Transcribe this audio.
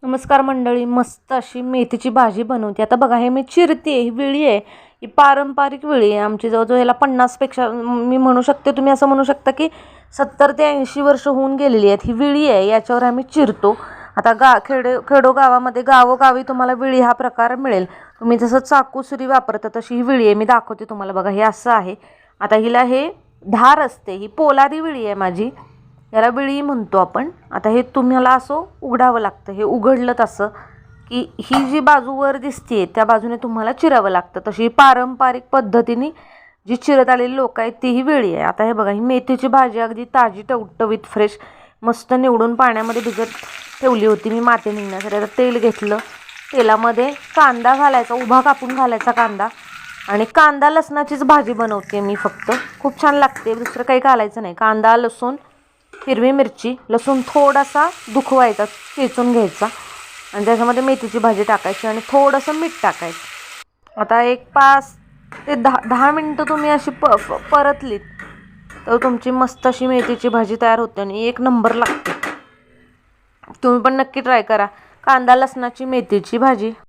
नमस्कार मंडळी, मस्त अशी मेथीची भाजी बनवते. आता बघा, हे मी चिरते, ही विळी आहे, ही पारंपरिक विळी आहे आमची. जवळजवळ याला 50पेक्षा मी म्हणू शकते, तुम्ही असं म्हणू शकता की 70 ते 80 वर्ष होऊन गेलेली आहेत. ही विळी आहे, याच्यावर आम्ही चिरतो. आता खेडोगावामध्ये गावोगावी तुम्हाला विळी हा प्रकार मिळेल. तुम्ही जसं चाकू सुरी वापरता तशी ही विळी आहे. मी दाखवते तुम्हाला. बघा, हे असं आहे. आता हिला हे धार असते, ही पोलादी विळी आहे माझी, याला विळी म्हणतो आपण. आता हे तुम्हाला असं उघडावं लागतं. हे उघडलं तसं की ही जी बाजू वर दिसते त्या बाजूने तुम्हाला चिरावं लागतं. तशी पारंपरिक पद्धतीने जी चिरत आलेली लोक आहेत ती ही विळी आहे. आता हे बघा, ही मेथीची भाजी अगदी ताजी टवटवीत फ्रेश मस्त निवडून पाण्यामध्ये भिजत ठेवली होती मी माती निघण्यासाठी. आता तेल घेतलं, तेलामध्ये कांदा घालायचा, उभा कापून घालायचा कांदा. आणि कांदा लसणाचीच भाजी बनवते मी फक्त, खूप छान लागते. दुसरं काही घालायचं नाही. कांदा, लसूण, हिरवी मिरची, लसूण थोडासा दुखवायचा, चेचून घ्यायचा आणि त्याच्यामध्ये मेथीची भाजी टाकायची आणि थोडंसं मीठ टाकायचं. आता एक 5 ते 10 मिनटं तुम्ही अशी परतलीत तर तुमची मस्त अशी मेथीची भाजी तयार होते आणि एक नंबर लागते. तुम्ही पण नक्की ट्राय करा, कांदा लसणाची मेथीची भाजी.